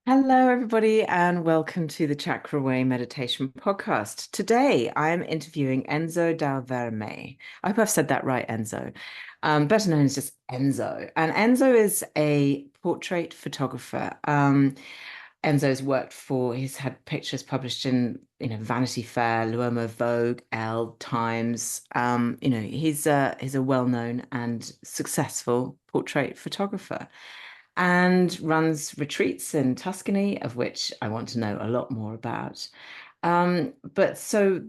Hello, everybody, and welcome to the Chakra Way Meditation Podcast. Today, I am interviewing Enzo Dal Verme. I hope I've said that right, Enzo. Better known as just Enzo. And Enzo is a portrait photographer. Enzo's worked he's had pictures published in, Vanity Fair, Vogue, Elle, Times. He's a well-known and successful portrait photographer and runs retreats in Tuscany, of which I want to know a lot more about. But so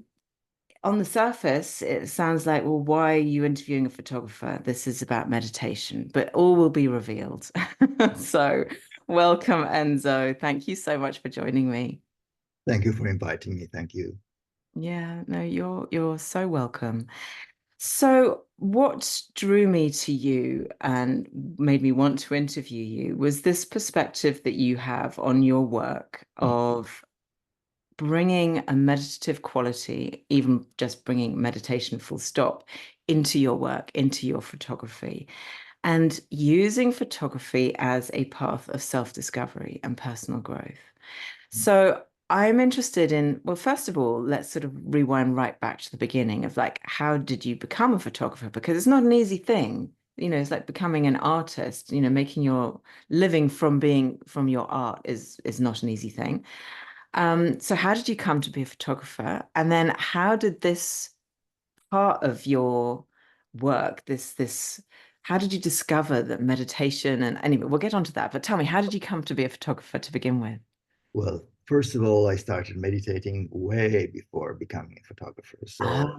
on the surface, it sounds like, well, why are you interviewing a photographer? This is about meditation, but all will be revealed. So welcome, Enzo. Thank you so much for joining me. Thank you for inviting me. Thank you. Yeah, no, you're so welcome. So, what drew me to you and made me want to interview you was this perspective that you have on your work of bringing a meditative quality, even just bringing meditation full stop, into your work, into your photography, and using photography as a path of self-discovery and personal growth. So I'm interested in, well, first of all, let's sort of rewind right back to the beginning of like, how did you become a photographer? Because it's not an easy thing. It's like becoming an artist, making your living from your art is not an easy thing. So how did you come to be a photographer? And then how did this part of your work, how did you discover that meditation and anyway, we'll get onto that, but tell me, how did you come to be a photographer to begin with? Well, first of all, I started meditating way before becoming a photographer. So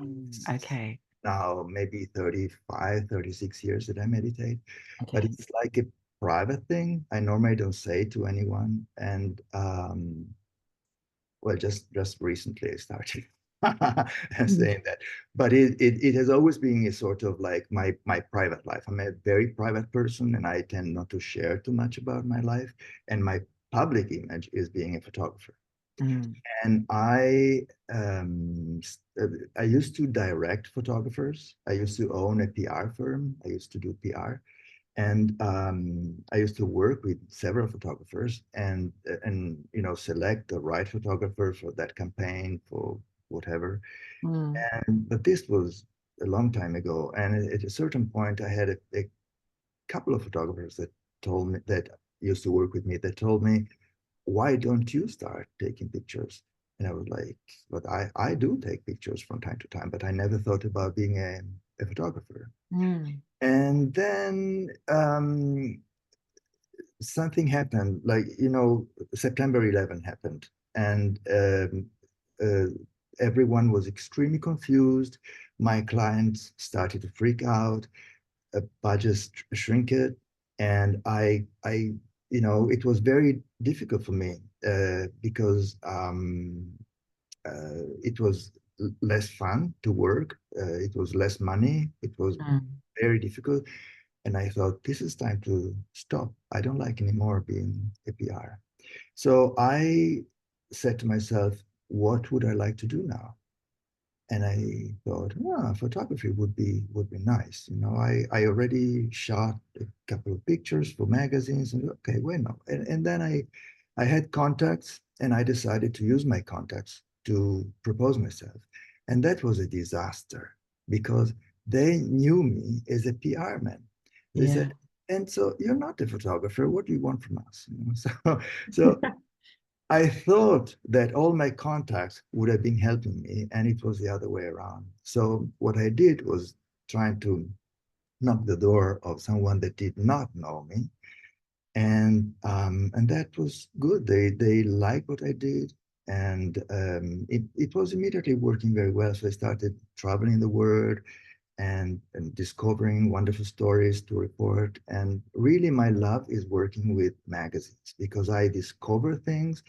Okay. now maybe 35, 36 years that I meditate, but Okay. it's like a private thing. I normally don't say to anyone. And well, just recently I started Mm. saying that. But it has always been a sort of like my private life. I'm a very private person and I tend not to share too much about my life. And my public image is being a photographer. Mm. And I used to direct photographers. I used to own a PR firm. I used to do PR. And I used to work with several photographers and select the right photographer for that campaign for whatever. Mm. But this was a long time ago, and at a certain point, I had a couple of photographers that told me that used to work with me that told me, "Why don't you start taking pictures?" And I was like, "But I do take pictures from time to time, but I never thought about being a photographer." Mm. And then something happened, like, September 11 happened, and uh, everyone was extremely confused. My clients started to freak out, budgets shrink it, and it was very difficult for me because it was less fun to work. It was less money. It was Mm. very difficult. And I thought, this is time to stop. I don't like anymore being a PR. So I said to myself, what would I like to do now? And I thought, photography would be nice. I already shot a couple of pictures for magazines, and okay, why not? And then I had contacts, and I decided to use my contacts to propose myself, and that was a disaster because they knew me as a PR man. They Yeah. said, "And so you're not a photographer. What do you want from us?" So I thought that all my contacts would have been helping me, and it was the other way around. So what I did was trying to knock the door of someone that did not know me, and that was good. They liked what I did, and it was immediately working very well. So I started traveling the world, and discovering wonderful stories to report. And really, my love is working with magazines because I discover things,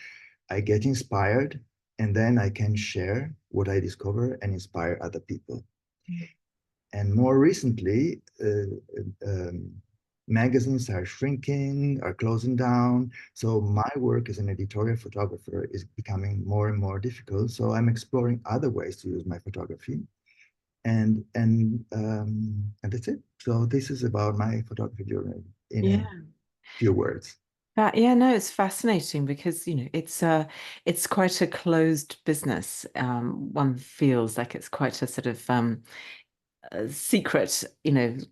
I get inspired, and then I can share what I discover and inspire other people. And more recently, magazines are shrinking, are closing down. So my work as an editorial photographer is becoming more and more difficult. So I'm exploring other ways to use my photography, and that's it. So this is about my photography journey in a Yeah. few words. Yeah, no, it's fascinating because, it's quite a closed business. One feels like it's quite a sort of a secret,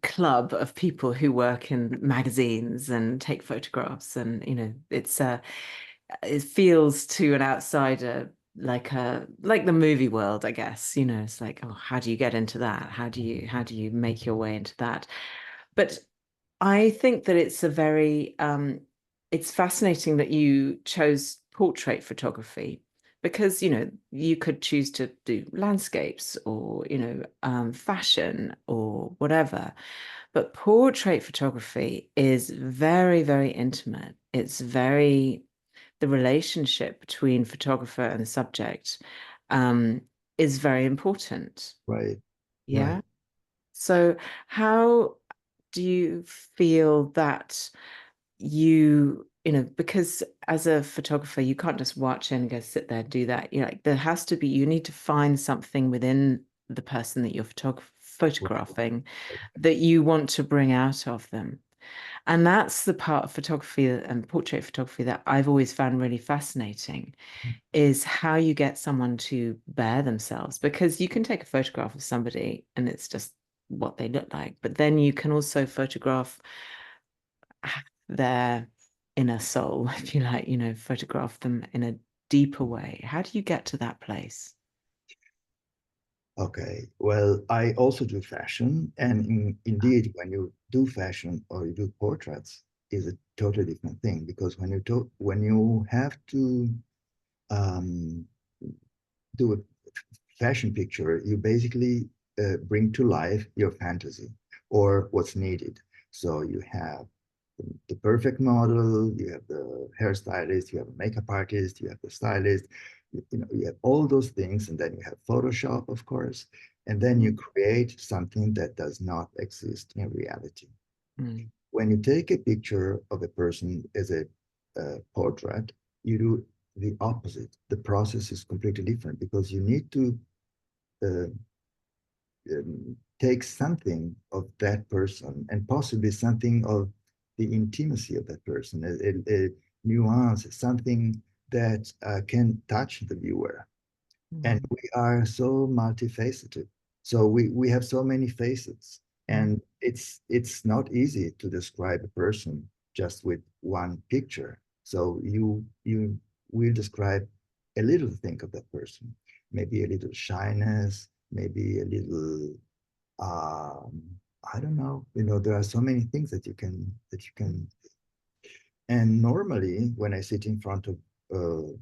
club of people who work in magazines and take photographs, and it feels to an outsider like the movie world, I guess. It's like, oh, how do you get into that? How do you make your way into that? But I think that it's fascinating that you chose portrait photography because, you could choose to do landscapes or, fashion or whatever. But portrait photography is very, very intimate. The relationship between photographer and subject, um, is very important. Right, Yeah. right. So how do you feel that because as a photographer, you can't just watch and go sit there, do that. Like you need to find something within the person that you're photographing that you want to bring out of them. And that's the part of photography and portrait photography that I've always found really fascinating, is how you get someone to bear themselves. Because you can take a photograph of somebody and it's just what they look like, but then you can also photograph their inner soul, if you like, photograph them in a deeper way. How do you get to that place? Okay. Well, I also do fashion, and indeed, when you do fashion or you do portraits, is a totally different thing because when you have to um, do a fashion picture, you basically bring to life your fantasy or what's needed. So you have the perfect model, you have the hairstylist, you have a makeup artist, you have the stylist, you have all those things, and then you have Photoshop, of course, and then you Mm, create something that does not exist in reality. mm, When you take a picture of a person as a portrait, you do the opposite. The process is completely different because you need to uh, take something of that person and possibly something of the intimacy of that person, a nuance, something that can touch the viewer. And mm, we are so multifaceted. So we have so many faces, mm, and it's not easy to describe a person just with one picture. So you will describe a little thing of that person, maybe a little shyness, maybe a little um, I don't know. There are so many things that you mm, can. And normally, when I sit in front of uh,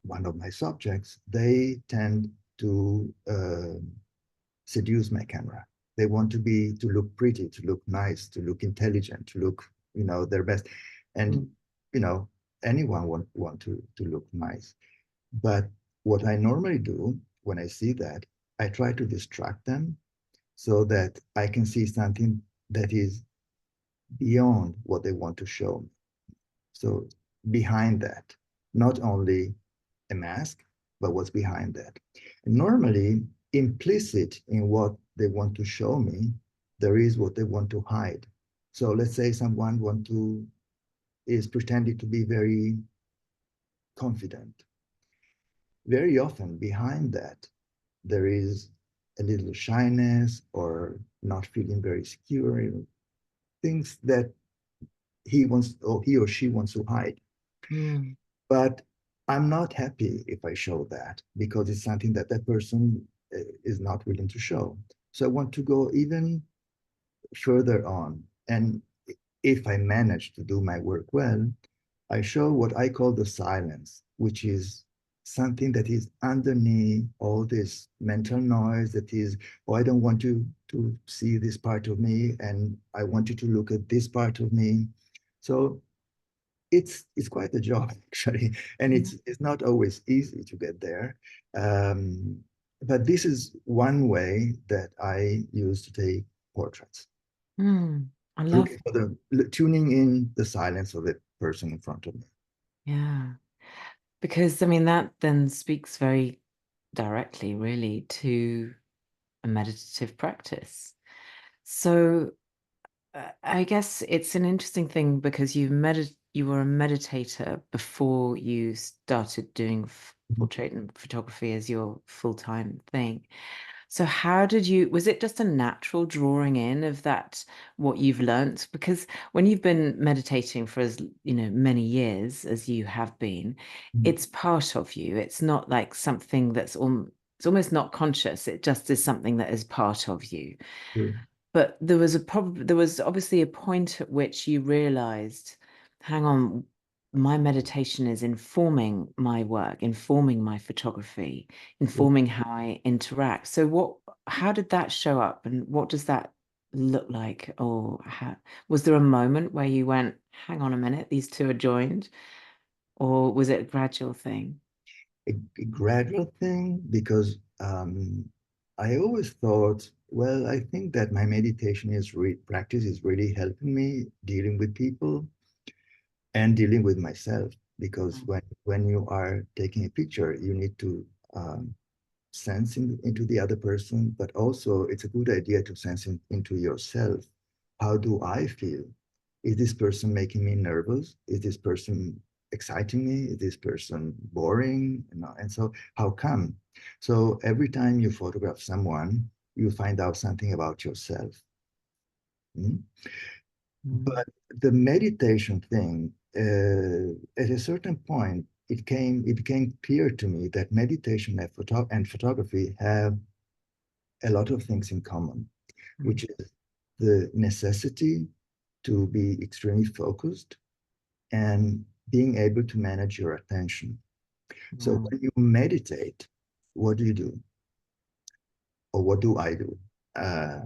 one of my subjects, they tend to seduce my camera. They want to look pretty, to look nice, to look intelligent, to look, their best. And mm, you know, anyone want to look nice. But what I normally do when I see that, I try to distract them so that I can see something that is beyond what they want to show me. So behind that, not only a mask, but what's behind that. And normally, implicit in what they want to show me, there is what they want to hide. So let's say someone is pretending to be very confident. Very often behind that, there is a little shyness or not feeling very secure, things that he or she wants to hide. mm, But I'm not happy if I show that because it's something that that person is not willing to show. So I want to go even further on. And if I manage to do my work well, I show what I call the silence, which is something that is underneath all this mental noise that is, oh, I don't want you to see this part of me, and I want you to look at this part of me. So it's quite a job actually, and mm, it's not always easy to get there. Um, but this is one way that I use to take portraits, mm. I love looking for tuning in the silence of the person in front of me. Yeah. Because I mean that then speaks very directly, really, to a meditative practice. So I guess it's an interesting thing because you were a meditator before you started doing Mhm. portrait and photography as your full-time thing. So how did you, was it just a natural drawing in of that, what you've learnt? Because when you've been meditating for as, many years as you have been, it's part of you. It's not like something it's almost not conscious. It just is something that is part of you. True. But there was obviously a point at which you realized, hang on, my meditation is informing my work, informing my photography, True. informing how I interact. So how did that show up and what does that look like? Or was there a moment where you went, hang on a minute, these two are joined? Or was it a gradual thing? A gradual thing because I always thought, well, I think that my meditation practice is really helping me dealing with people and dealing with myself. Because when you are taking a picture, you need to sense into the other person, but also it's a good idea to sense into yourself. How do I feel? Is this person making me nervous? Is this person exciting me? Is this person boring? And so how come? So every time you photograph someone, you find out something about yourself. Mm? Mm, But the meditation thing, at a certain point, it became clear to me that meditation and photography have a lot of things in common, mm, which is the necessity to be extremely focused and being able to manage your attention. So mm, when you meditate, what do you do? Or what do I do? Uh,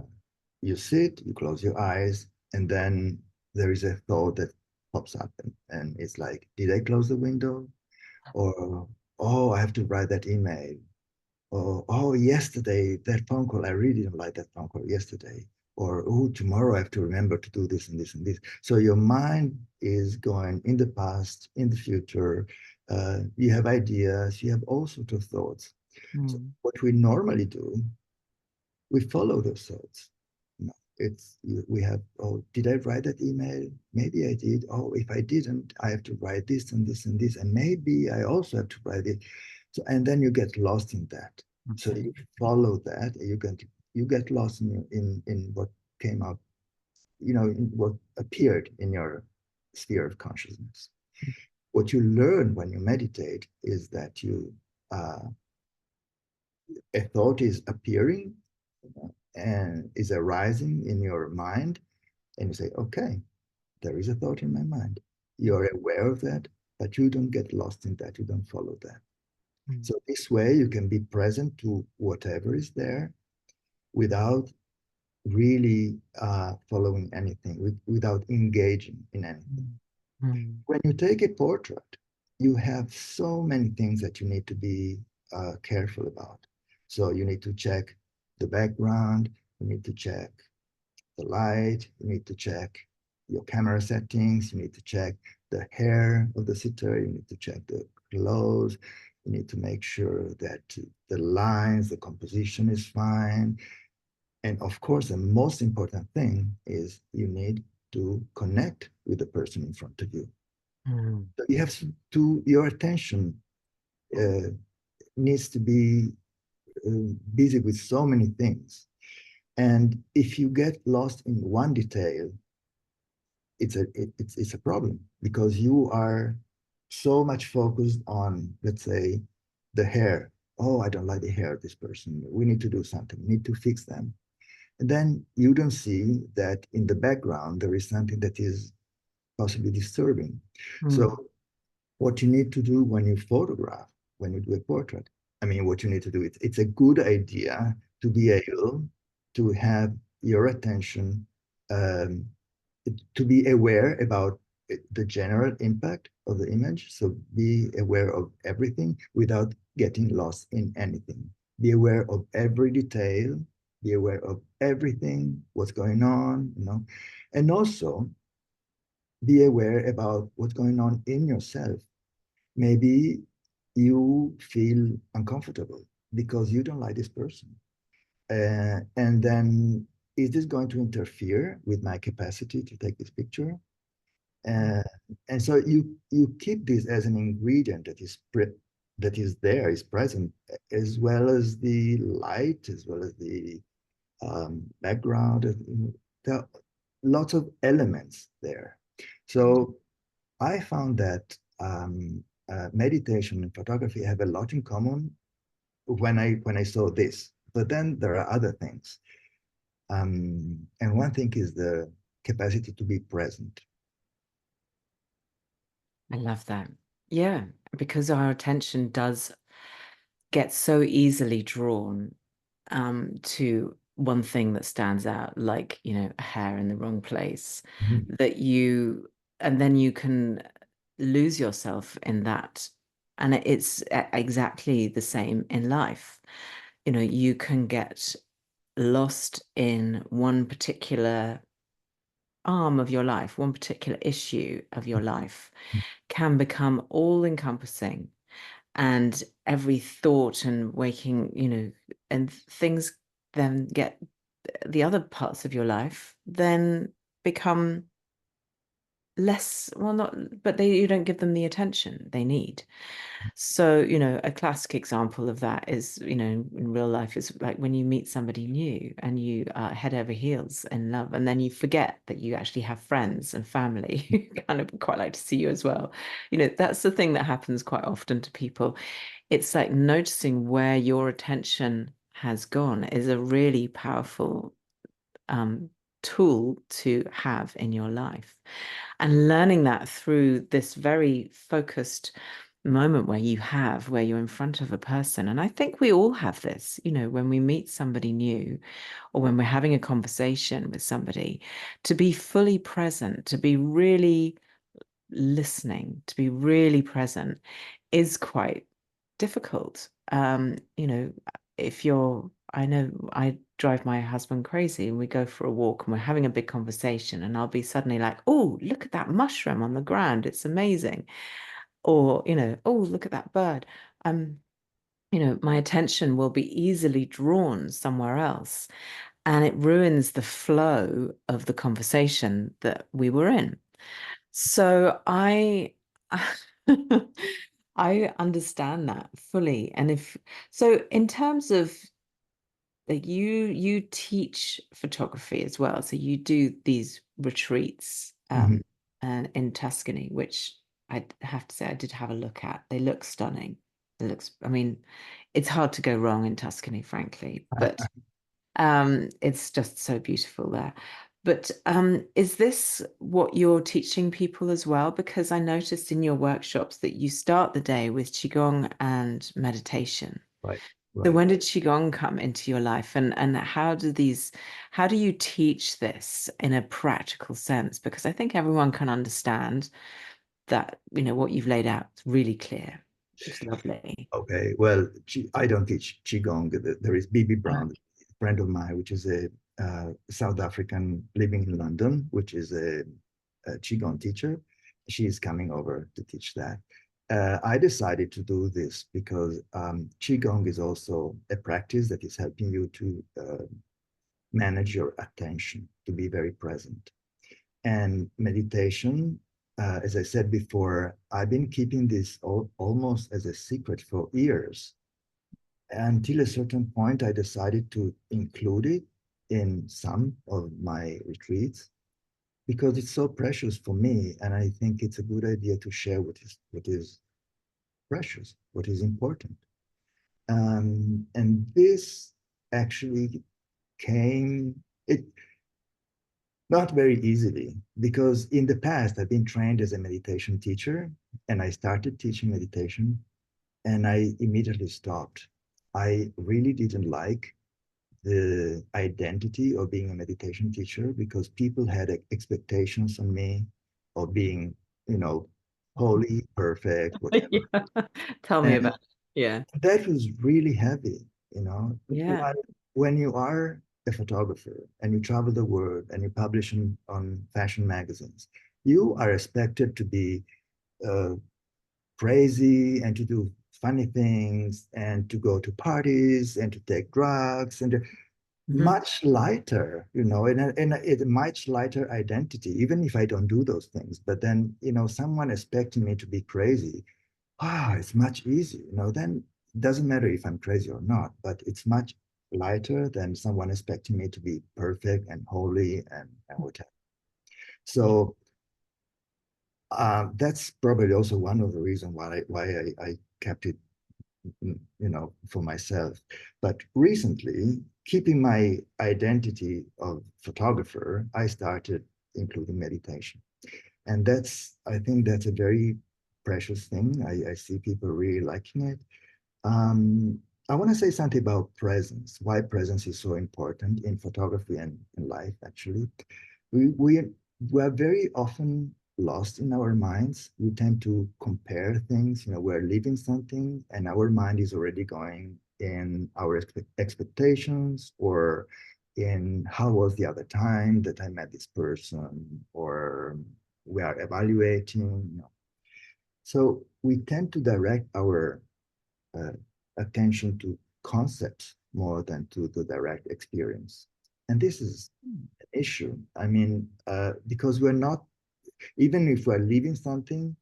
you sit, you close your eyes, and then there is a thought that pops up, and it's like, did I close the window? Or, oh, I have to write that email. Or, oh, yesterday, that phone call, I really didn't like that phone call yesterday. Or, oh, tomorrow I have to remember to do this and this and this. So your mind is going in the past, in the future. You have ideas, you have all sorts of thoughts. So mm, what we normally do, we follow those thoughts. No, we have, oh, did I write that email? Maybe I did. Oh, if I didn't, I have to write this and this and this, and maybe I also have to write it. So, and then you get lost in that. So okay. you follow that, you get lost in what came up, in what appeared in your sphere of consciousness. What you learn when you meditate is that uh, a thought is appearing and is arising in your mind, and you say, okay, there is a thought in my mind. You're aware of that, but you don't get lost in that. You don't follow that. Mm, So this way you can be present to whatever is there without really following anything, without engaging in anything. mm, mm, When you take a portrait, you have so many things that you need to be careful about. So you need to check the background, you need to check the light, you need to check your camera settings, you need to check the hair of the sitter, you need to check the clothes, you need to make sure that the lines, the composition is fine. And of course, the most important thing is you need to connect with the person in front of you. mm, So you have your attention uh, needs to be busy with so many things. And if you get lost in one detail, it's a problem because you are so much focused on, let's say, the hair. Oh, I don't like the hair of this person. We need to do something. We need to fix them. And then you don't see that in the background there is something that is possibly disturbing. So mm, what you need to do when you photograph, when you do a portrait, I mean, what you need to do, it's a good idea to be able to have your attention, um, to be aware about the general impact of the image. So be aware of everything without getting lost in anything. Be aware of every detail, be aware of everything, what's going on. And also be aware about what's going on in yourself. Maybe you feel uncomfortable because you don't like this person. And then, is this going to interfere with my capacity to take this picture? Uh, and so you keep this as an ingredient that is there, is present, as well as the light, as well as the background. There are lots of elements there. So I found that meditation and photography have a lot in common when I saw this. But then there are other things, and one thing is the capacity to be present. I love that. Yeah, because our attention does get so easily drawn to one thing that stands out, like, a hair in the wrong place, Mhm. that and then you can lose yourself in that. And it's exactly the same in life. You can get lost in one particular arm of your life, one particular issue of your life can become all encompassing, and every thought and waking, and things then get the other parts of your life then become less, well, not, but you don't give them the attention they need. So, a classic example of that is, in real life, is like when you meet somebody new and you are head over heels in love, and then you forget that you actually have friends and family who kind of quite like to see you as well. That's the thing that happens quite often to people. It's like noticing where your attention has gone is a really powerful um, tool to have in your life. And learning that through this very focused moment where you're in front of a person. And I think we all have this, when we meet somebody new or when we're having a conversation with somebody, to be fully present, to be really listening, to be really present is quite difficult. If I know I drive my husband crazy and we go for a walk and we're having a big conversation and I'll be suddenly like, oh, look at that mushroom on the ground. It's amazing. Or, oh, look at that bird. Um, my attention will be easily drawn somewhere else, and it ruins the flow of the conversation that we were in. So I understand that fully. And so in terms of, like, you teach photography as well. So you do these retreats Mhm. and in Tuscany, which I have to say I did have a look at. They look stunning. I mean, it's hard to go wrong in Tuscany, frankly, but it's just so beautiful there. But is this what you're teaching people as well? Because I noticed in your workshops that you start the day with Qigong and meditation. Right, So right. when did Qigong come into your life, and how do you teach this in a practical sense? Because I think everyone can understand that, what you've laid out is really clear. It's lovely. Okay, well, I don't teach Qigong. There is Bibi Uh, Brown, a friend of mine, which is a South African living in London, which is a Qigong teacher. She is coming over to teach that. I decided to do this because Qigong is also a practice that is helping you to manage your attention, to be very present. And meditation, as I said before, I've been keeping this almost as a secret for years. Until a certain point, I decided to include it in some of my retreats because it's so precious for me. And I think it's a good idea to share what is precious, what is important. And this actually came, it not very easily, because in the past I've been trained as a meditation teacher and I started teaching meditation and I immediately stopped. I really didn't like the identity of being a meditation teacher because people had expectations on me of being, you know, holy, perfect, whatever. Yeah. Tell me And about it. Yeah. that was really heavy, you know. Yeah. When you are a photographer and you travel the world and you publish on fashion magazines, you are expected to be uh, crazy and to do funny things and to go to parties and to take drugs and Hmm. much lighter, in a much lighter identity, even if I don't do those things. But then, someone expecting me to be crazy, it's much easier, then it doesn't matter if I'm crazy or not, but it's much lighter than someone expecting me to be perfect and holy and whatever. Yeah. So that's probably also one of the reasons why I kept it, for myself. But recently, keeping my identity of photographer, I started including meditation. And I think that's a very precious thing. I see people really liking it. Um, I want to say something about presence, why presence is so important in photography and in life, actually. We we are very often lost in our minds. We tend to compare things. We're living something, and our mind is already going in our expectations, or in how was the other time that I met this person, or we are evaluating. So we tend to direct our uh, attention to concepts more than to the direct experience. And this is an issue. I mean, because we're not, even if we're living something,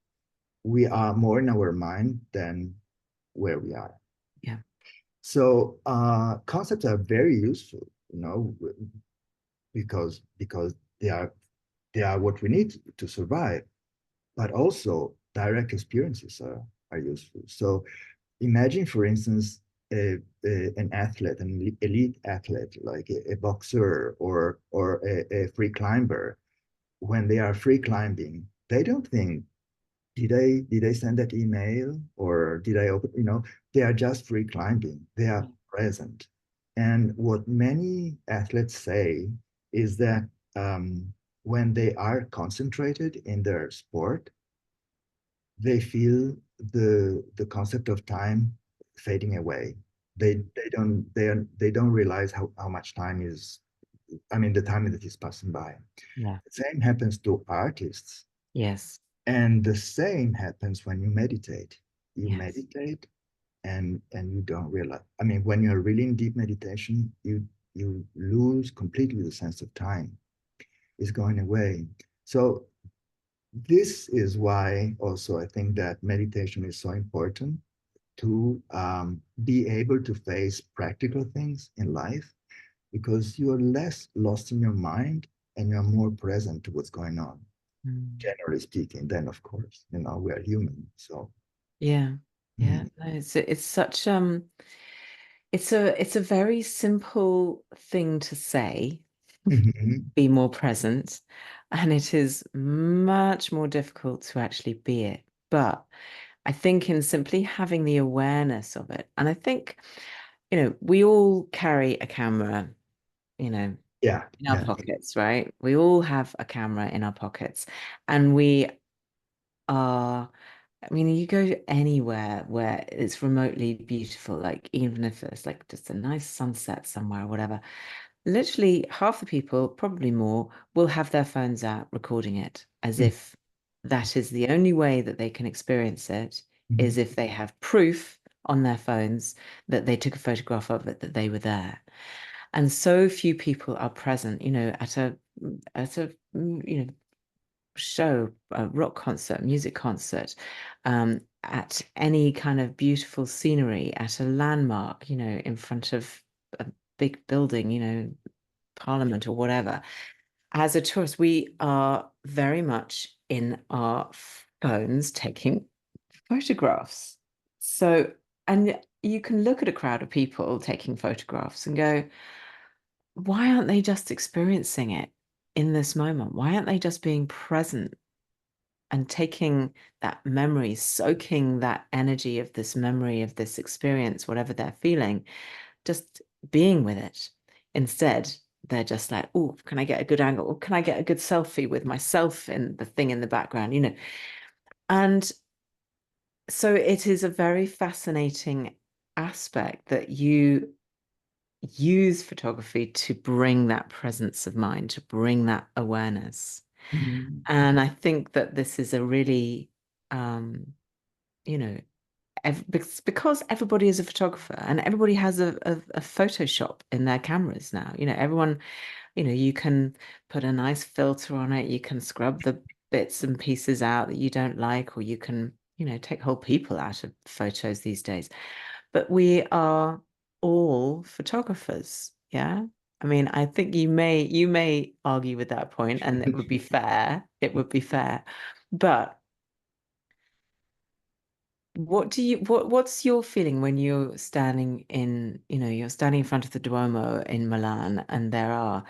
we are more in our mind than where we are. Yeah. So concepts are very useful, because they are what we need to survive. But also direct experiences are useful. So imagine, for instance, an athlete, an elite athlete, like a boxer or a free climber. When they are free climbing, they don't think, did I send that email, or did I open? They are just free climbing. They are present. And what many athletes say is that when they are concentrated in their sport, they feel the concept of time fading away. They don't realize how much time is, I mean, the time that is passing by. Yeah. The same happens to artists, Yes. and the same happens when you meditate. You Yes. meditate, and you don't realize. I mean, when you're really in deep meditation, you lose completely the sense of time. It's going away. So this is why also I think that meditation is so important, to be able to face practical things in life, because you're less lost in your mind and you're more present to what's going on, Mm. generally speaking. Then, of course, we are human. So, Yeah. Yeah. mm, No, it's such it's a very simple thing to say, mhm, be more present, and it is much more difficult to actually be it. But I think in simply having the awareness of it, and I think, we all carry a camera, you know, yeah, in our yeah. pockets, right? We all have a camera in our pockets, and we are, I mean, you go anywhere where it's remotely beautiful, like even if it's like just a nice sunset somewhere or whatever, literally half the people, probably more, will have their phones out recording it as Mm, if that is the only way that they can experience it, is mhm, if they have proof on their phones that they took a photograph of it, that they were there. And so few people are present, at a show, a rock concert, music concert, at any kind of beautiful scenery, at a landmark, in front of a big building, Parliament or whatever. As a tourist, we are very much in our phones taking photographs. So, and you can look at a crowd of people taking photographs and go, why aren't they just experiencing it in this moment? Why aren't they just being present and taking that memory, soaking that energy of this memory of this experience, whatever they're feeling, just being with it? Instead, they're just like, oh, can I get a good angle? Or can I get a good selfie with myself in the thing in the background? And so it is a very fascinating aspect that you use photography to bring that presence of mind, to bring that awareness. mhm, And I think that this is a really, um, you know, because everybody is a photographer and everybody has a Photoshop in their cameras now. Everyone, you can put a nice filter on it. You can scrub the bits and pieces out that you don't like, or you can, take whole people out of photos these days. But we are all photographers. Yeah. I mean, I think you may argue with that point, and it would be fair. It would be fair. But what's your feeling when you're standing in front of the Duomo in Milan, and there are,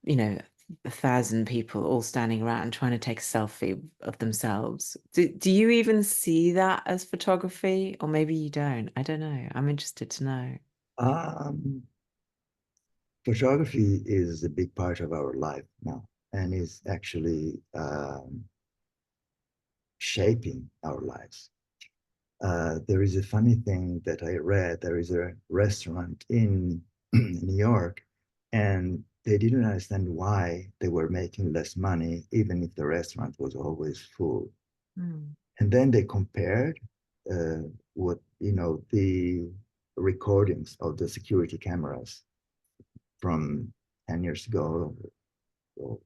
1,000 people all standing around trying to take a selfie of themselves. Do you even see that as photography? Or maybe you don't. I don't know. I'm interested to know. Um, Photography is a big part of our life now and is actually shaping our lives. There is a funny thing that I read. There is a restaurant in New York, and they didn't understand why they were making less money, even if the restaurant was always full. Mm. And then they compared what the recordings of the security cameras from 10 years ago or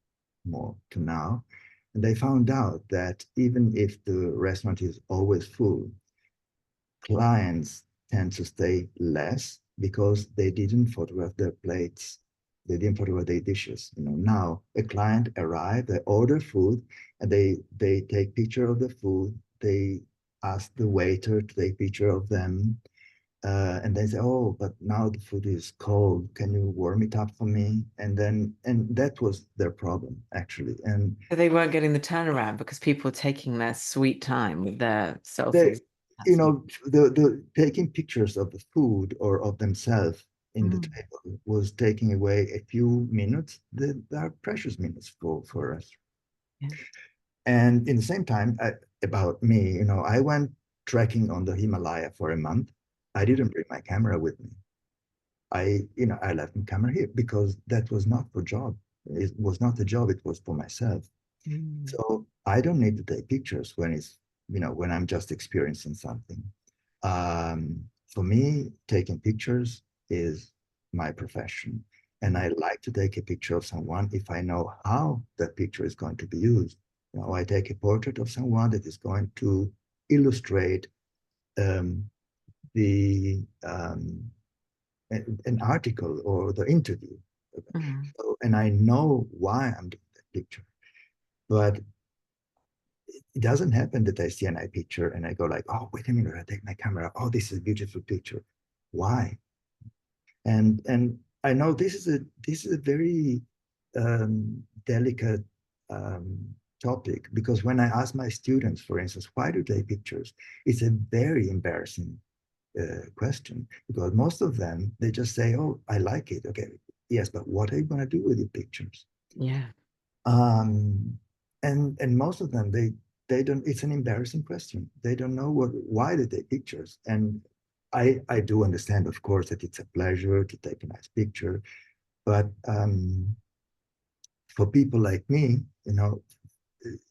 more to now, and they found out that even if the restaurant is always full, clients tend to stay less because they didn't photograph their plates. They didn't photograph their dishes. Now a client arrive, they order food, and they take picture of the food. They ask the waiter to take picture of them, and they say, "Oh, but now the food is cold. Can you warm it up for me?" And that was their problem actually. And So they weren't getting the turnaround because people were taking their sweet time with their they selfies. you That's know the taking pictures of the food or of themselves in the mm, table was taking away a few minutes that are precious minutes for us. yeah. And in the same time, about me, I went trekking on the Himalaya for a month. I didn't bring my camera with me. I left my camera here because that was not for job. It was not a job, it was for myself. Mm, So I don't need to take pictures when I'm just experiencing something. For me, taking pictures is my profession. And mm, I like to take a picture of someone if I know how that picture is going to be used. I take a portrait of someone that is going to illustrate um, the an article or the interview. mm. So, and I know why I'm doing that picture. But it doesn't happen that I see an eye picture and I go like, oh, wait a minute, I take my camera. Oh, this is a beautiful picture. Why? And I know this is a very delicate topic because when I ask my students, for instance, why do they take pictures? It's a very embarrassing question because most of them they just say, "Oh, I like it." Okay, yes, but what are you going to do with your pictures? Yeah. Um, and most of them they don't. It's an embarrassing question. They don't know why they take pictures. And I do understand, of course, that it's a pleasure to take a nice picture, but for people like me,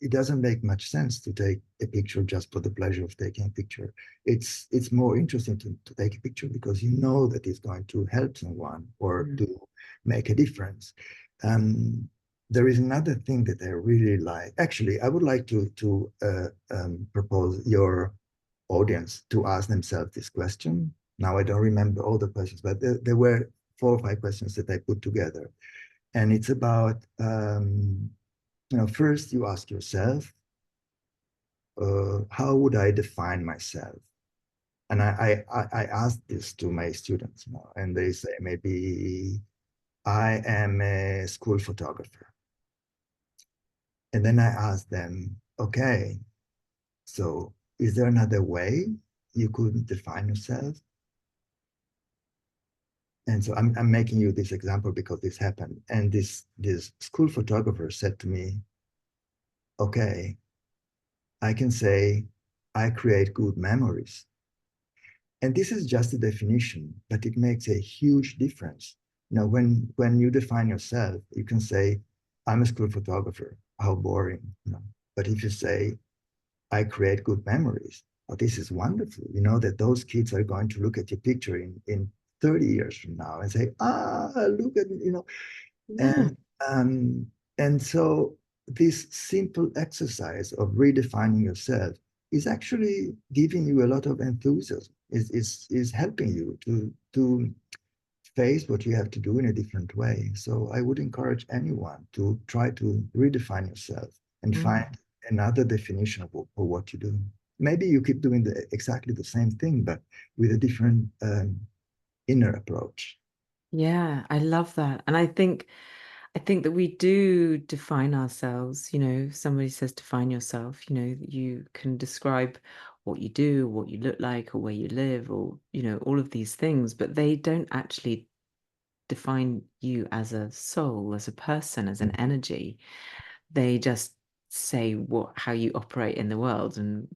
it doesn't make much sense to take a picture just for the pleasure of taking a picture. It's more interesting to take a picture because you know that it's going to help someone or Mm, to make a difference. Um, there is another thing that I really like. Actually, I would like to propose your audience to ask themselves this question. Now I don't remember all the questions, but there were 4 or 5 questions that I put together, and it's about first you ask yourself, how would I define myself? And I asked this to my students now, and they say maybe I am a school photographer. And then I asked them, okay, so is there another way you could define yourself? And so I'm making you this example because this happened. And this school photographer said to me, okay, I can say I create good memories. And this is just a definition, but it makes a huge difference. When you define yourself, you can say, I'm a school photographer. How boring. But if you say, I create good memories, oh, this is wonderful. You know that those kids are going to look at your picture in 30 years from now and say, ah, look at, Yeah. and um, and so this simple exercise of redefining yourself is actually giving you a lot of enthusiasm, is helping you to face what you have to do in a different way. So I would encourage anyone to try to redefine yourself and find Mm. another definition of what you do. Maybe you keep doing exactly the same thing, but with a different inner approach. Yeah, I love that. And I think that we do define ourselves. Somebody says define yourself, you can describe what you do, what you look like, or where you live, or, all of these things, but they don't actually define you as a soul, as a person, as an energy. They just say how you operate in the world, and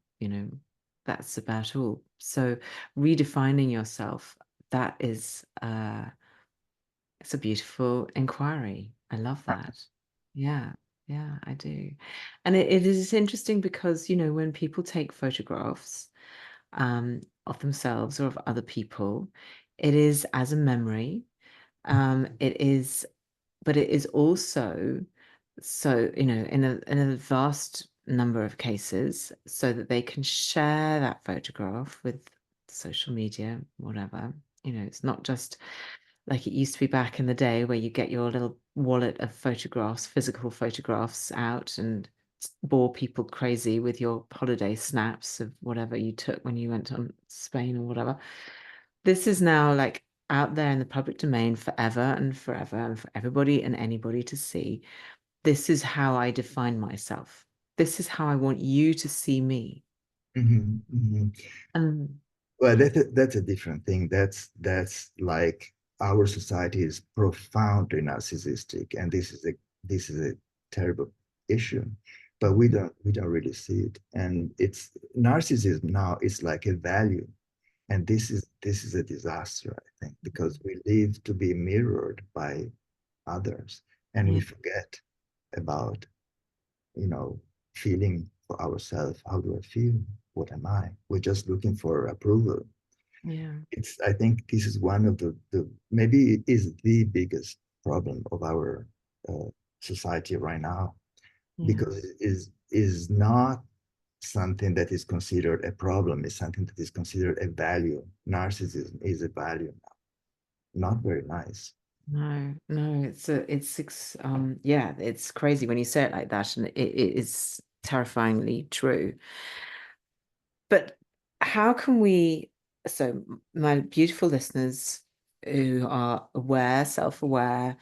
that's about all. So redefining yourself, that is it's a beautiful inquiry. I love that. Yeah, yeah, I do. And it is interesting because, when people take photographs of themselves or of other people, it is as a memory. It is, but it is also so, in a vast number of cases, so that they can share that photograph with social media, whatever. It's not just like it used to be back in the day where you get your little wallet of photographs, physical photographs out and bore people crazy with your holiday snaps of whatever you took when you went on Spain or whatever. This is now like out there in the public domain forever and for everybody and anybody to see. This is how I define myself. This is how I want you to see me. Mhm, mhm. And Well, that's a different thing. That's like our society is profoundly narcissistic, and this is a terrible issue. But we don't really see it, and it's narcissism now is like a value, and this is a disaster, I think, because we live to be mirrored by others, and we yeah, forget about you know, feeling for ourselves. How do I feel? What am I? We're just looking for approval. yeah, I think this is one of the maybe it is the biggest problem of our uh, society right now, yeah, because it is not something that is considered a problem. It's something that is considered a value. Narcissism is a value now. Not very nice. no, no, yeah, it's crazy when you say it like that, and it is terrifyingly true. But how can we, so my beautiful listeners who are aware, self-aware,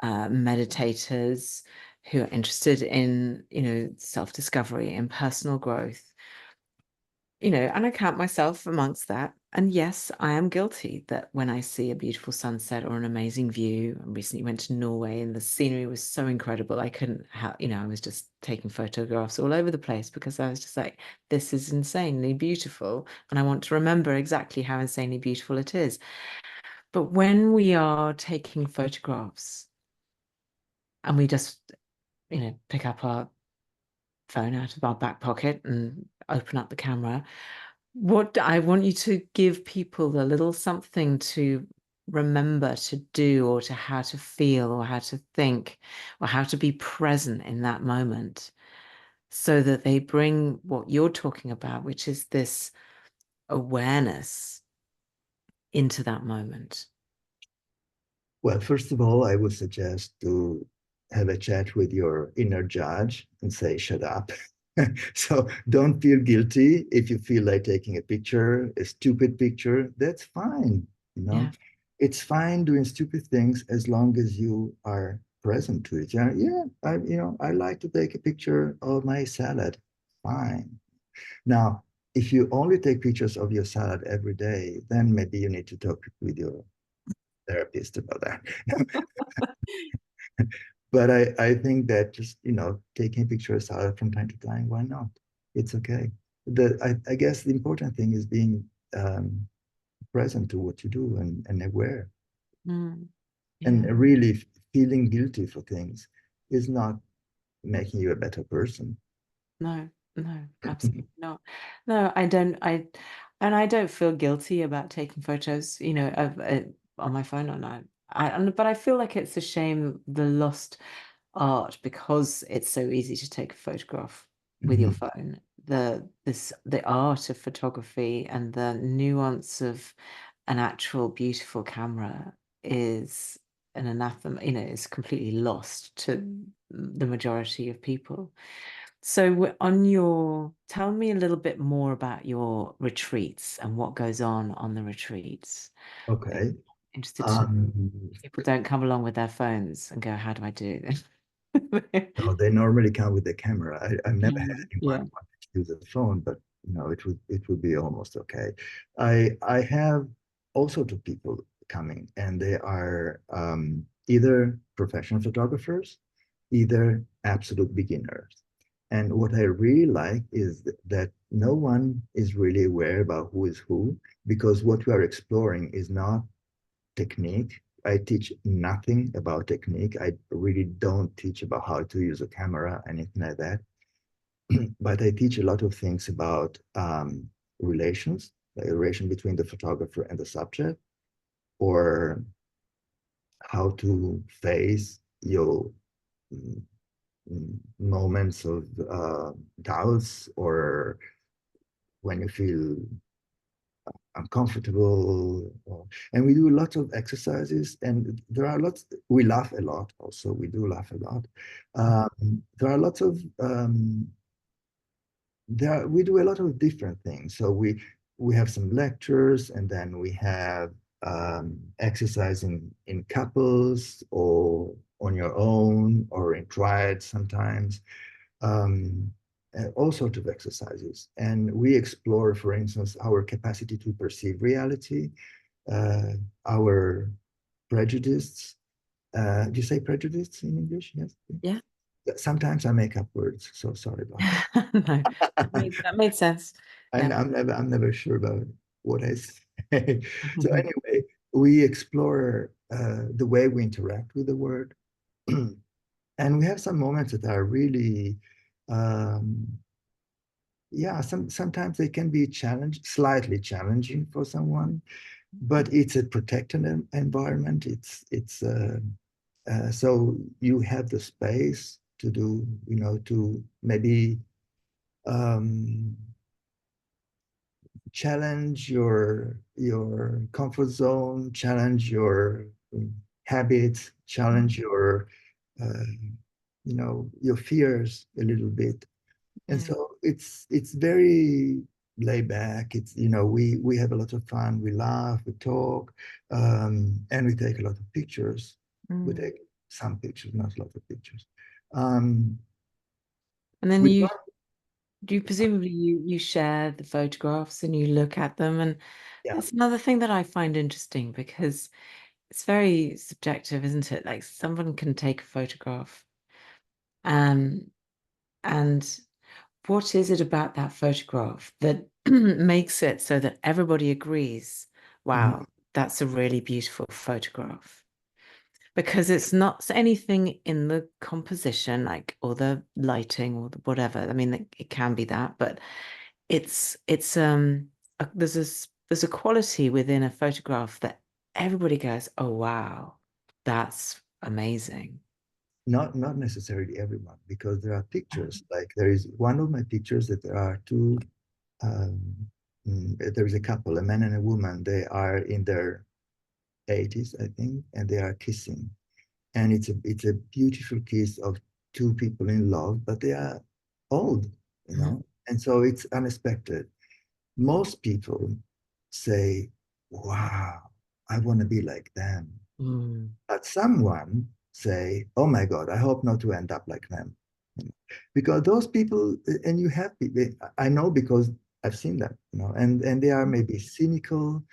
meditators who are interested in, self-discovery and personal growth, and I count myself amongst that. And yes, I am guilty that when I see a beautiful sunset or an amazing view, I recently went to Norway and the scenery was so incredible. I couldn't have, I was just taking photographs all over the place because I was just like, this is insanely beautiful. And I want to remember exactly how insanely beautiful it is. But when we are taking photographs and we just, pick up our phone out of our back pocket and open up the camera, what I want you to give people a little something to remember to do, or to how to feel, or how to think, or how to be present in that moment, so that they bring what you're talking about, which is this awareness into that moment. Well, first of all, I would suggest to have a chat with your inner judge and say, shut up. So don't feel guilty if you feel like taking a picture, a stupid picture. That's fine. You know, Yeah. it's fine doing stupid things as long as you are present to it. Yeah, yeah. I like to take a picture of my salad. Fine. Now, if you only take pictures of your salad every day, then maybe you need to talk with your therapist about that. But I think that just, taking pictures out from time to time, why not? It's okay. I guess the important thing is being um, present to what you do and aware. Mm. And Yeah. really feeling guilty for things is not making you a better person. No. No, absolutely not. No, I don't. I don't feel guilty about taking photos, on my phone or not. But I feel like it's a shame the lost art because it's so easy to take a photograph with your Mhm. phone. The art of photography and the nuance of an actual beautiful camera is an anathema, is completely lost to the majority of people. So tell me a little bit more about your retreats and what goes on the retreats. I'm Okay. interested to Um, people don't come along with their phones and go, how do I do this? no, they normally come with the camera. I've never had anyone Yeah. want to use a phone, but it would be almost okay. I have all sorts of people coming, and they are either professional photographers, either absolute beginners. And what I really like is that no one is really aware about who is who, because what we are exploring is not technique. I teach nothing about technique. I really don't teach about how to use a camera, anything like that. But I teach a lot of things about relations, the relation between the photographer and the subject, or how to face your mm, moments of doubts, or when you feel uncomfortable. And we do lots of exercises, and there are lots, we laugh a lot also. We do laugh a lot. There are lots of, we do a lot of different things. So we have some lectures, and then we have exercise in couples or on your own or in triads sometimes, um, all sorts of exercises. And we explore, for instance, our capacity to perceive reality, uh, our prejudices. Do you say prejudice in English? Yes. Yeah. Sometimes I make up words, so sorry about No, that. that made sense. And Yeah. I'm never sure about what I say. So anyway, we explore the way we interact with the word, and we have some moments that are really um, yeah, sometimes they can be slightly challenging for someone, but it's a protected environment. So you have the space to do, to maybe um, challenge your comfort zone, challenge your habits, challenge uh, your fears a little bit. And Mm, so it's very laid back. We have a lot of fun. We laugh, we talk, and we take a lot of pictures. We mm. take some pictures, not a lot of pictures. Um, And then we you don't, do you presumably you share the photographs and you look at them, and yeah. that's another thing that I find interesting because it's very subjective, isn't it? Like someone can take a photograph, um, and what is it about that photograph that makes it so that everybody agrees, Mhm. wow, that's a really beautiful photograph? Because it's not anything in the composition, like or the lighting or the whatever. I mean, it can be that, but there's a quality within a photograph that everybody goes, oh wow, that's amazing. Not necessarily everyone, because there are pictures. Like there is one of my pictures that there are two. Um, there is a couple, a man and a woman. They are in their 80s, I think, and they are kissing, and it's a beautiful kiss of two people in love, but they are old, Mhm. and so it's unexpected. Most people say, "Wow, I want to be like them," Mm. but someone say, "Oh my God, I hope not to end up like them," because those people, and you have people, I know because I've seen them, and they are maybe cynical.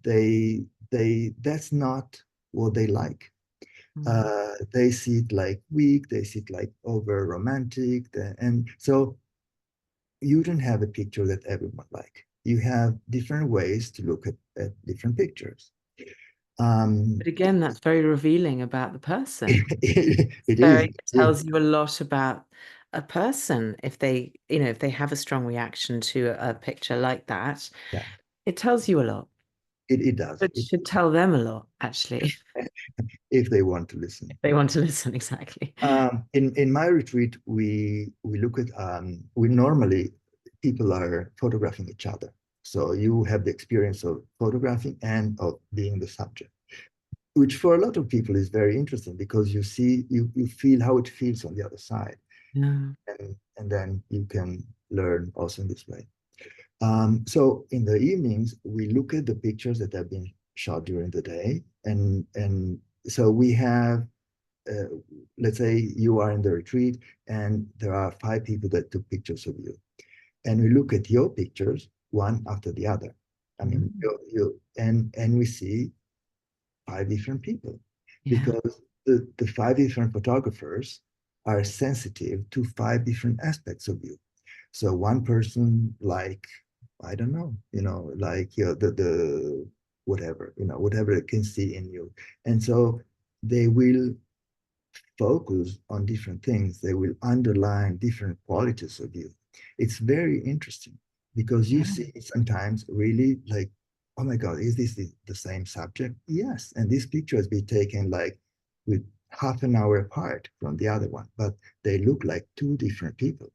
That's not what they like. Mm. They see it like weak, they see it like over romantic, and so you don't have a picture that everyone like. You have different ways to look at different pictures. But Um, again, that's very revealing about the person. it Very, is. it tells you a lot about a person if they, if they have a strong reaction to a picture like that. Yeah, It tells you a lot. it does. It should tell them a lot, actually, If they want to if listen. they want to listen. Exactly. In my retreat, we look at we normally people are photographing each other. So you have the experience of photographing and of being the subject, which for a lot of people is very interesting because you feel how it feels on the other side, Yeah. and then you can learn also in this way. So in the evenings, we look at the pictures that have been shot during the day, and so we have, uh, let's say you are in the retreat, and there are 5 people that took pictures of you, and we look at your pictures one after the other. I mean, Mm. and we see 5 different people Yeah. because the 5 different photographers are sensitive to 5 different aspects of you. So one person, like, I don't know, like, the whatever, whatever they can see in you. And so they will focus on different things. They will underline different qualities of you. It's very interesting because you Yeah. see sometimes really like, oh my God, is this the same subject? Yes. And this picture has been taken like with half an hour apart from the other one, but they look like 2 different people.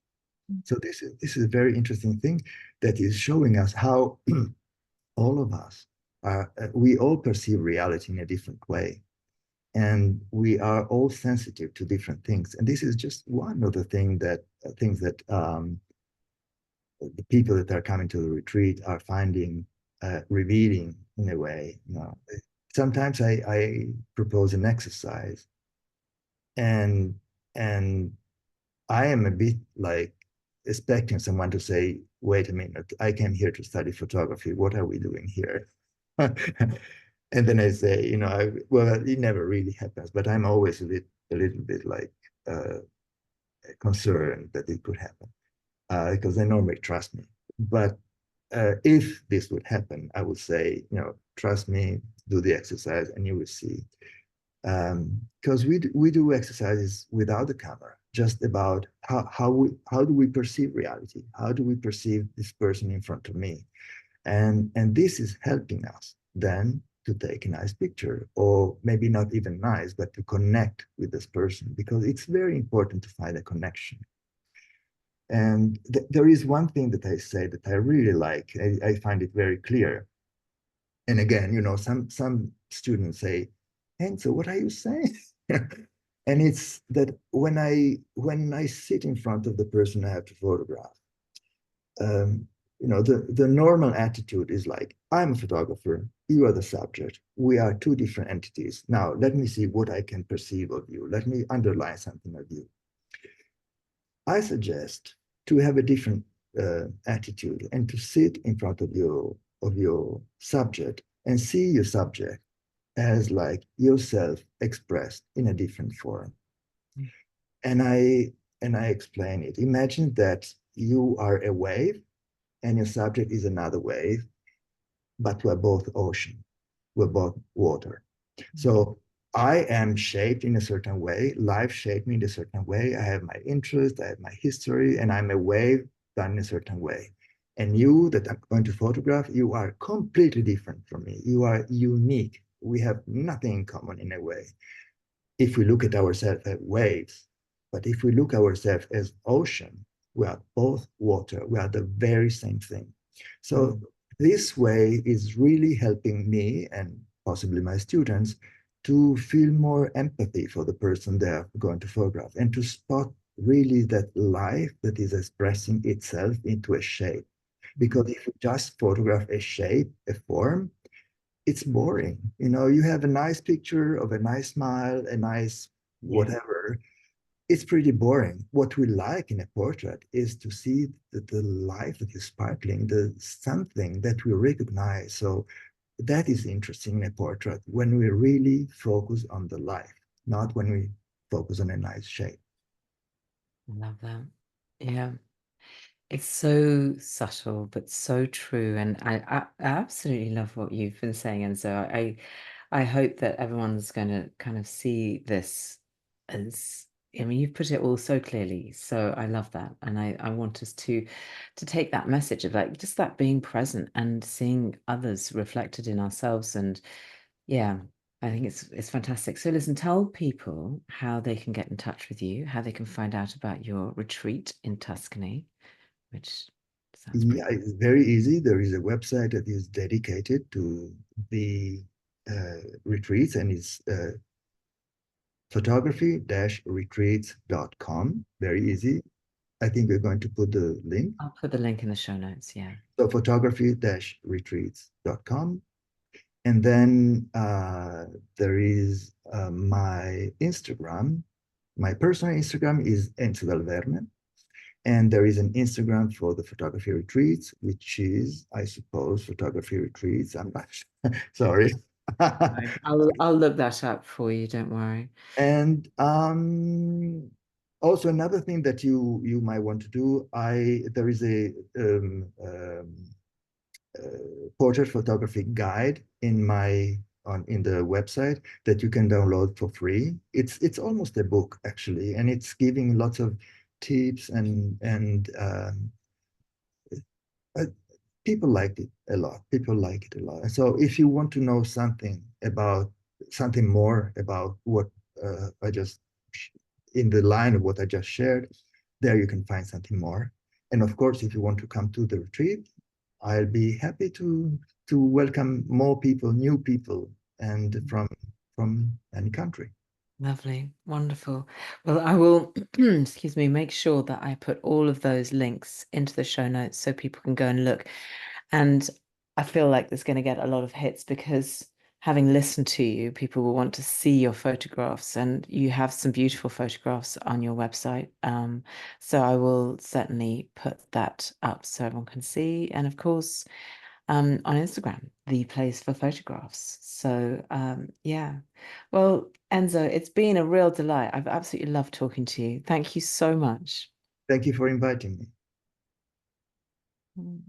So this is a very interesting thing that is showing us how all of us are, we all perceive reality in a different way, and we are all sensitive to different things. And this is just one of the things that the people that are coming to the retreat are finding revealing in a way. Sometimes I propose an exercise, and and I am a bit like expecting someone to say, wait a minute, I came here to study photography. What are we doing here? And then I say, well, it never really happens, but I'm always a little bit like uh, concerned that it could happen because they normally trust me. But if this would happen, I would say, trust me, do the exercise, and you will see. Because we do exercises without the camera, just about how do we perceive reality? How do we perceive this person in front of me? And this is helping us then to take a nice picture, or maybe not even nice, but to connect with this person, because it's very important to find a connection. And there is one thing that I say that I really like. I find it very clear. And again, some students say, Enzo, what are you saying? And it's that when I sit in front of the person I have to photograph, um, the normal attitude is like, I'm a photographer, you are the subject, we are 2 different entities. Now let me see what I can perceive of you, let me underline something of you. I suggest to have a different attitude and to sit in front of your subject and see your subject as like yourself expressed in a different form. And I explain it. Imagine that you are a wave and your subject is another wave, but we're both ocean, we're both water. So I am shaped in a certain way, life shaped me in a certain way. I have my interest, I have my history, and I'm a wave done in a certain way. And you that I'm going to photograph, you are completely different from me. You are unique. We have nothing in common in a way. If we look at ourselves as waves, but if we look at ourselves as ocean, we are both water. We are the very same thing. So this way is really helping me and possibly my students to feel more empathy for the person they're going to photograph and to spot really that life that is expressing itself into a shape. Because if you just photograph a shape, a form, it's boring. You have a nice picture of a nice smile, a nice Yeah. whatever. It's pretty boring. What we like in a portrait is to see the life that is sparkling, the something that we recognize. So that is interesting in a portrait when we really focus on the life, not when we focus on a nice shape. I love that. Yeah. It's so subtle, but so true. And I absolutely love what you've been saying. And so I hope that everyone's going to kind of see this as, I mean, you've put it all so clearly. So I love that. And I want us to take that message of like just that being present and seeing others reflected in ourselves. And yeah, I think it's fantastic. So listen, tell people how they can get in touch with you, how they can find out about your retreat in Tuscany, which sounds Yeah, pretty. it's very easy. There is a website that is dedicated to the retreats, and it's photography-retreats.com. Very easy. I think we're going to put the link. I'll put the link in the show notes. Yeah. So photography-retreats.com. And then there is my Instagram. My personal Instagram is Enzo Dal Verme. And there is an Instagram for the photography retreats, which is, I suppose, photography retreats. I'm not sorry. Right. I'll look that up for you, don't worry. And also another thing that you might want to do, there is a portrait photography guide in the website that you can download for free. It's almost a book actually, and it's giving lots of tips and uh, people liked it a lot. People like it a lot. And so if you want to know something more about what I just in the line of what I just shared, there you can find something more. And of course, if you want to come to the retreat, I'll be happy to welcome more people, new people, and from any country. Lovely, wonderful. Well, I will, excuse me, make sure that I put all of those links into the show notes so people can go and look. And I feel like there's going to get a lot of hits because having listened to you, people will want to see your photographs, and you have some beautiful photographs on your website. So I will certainly put that up so everyone can see. And of course, on Instagram, the place for photographs. So yeah. Well, Enzo, it's been a real delight. I've absolutely loved talking to you. Thank you so much. Thank you for inviting me. Mm.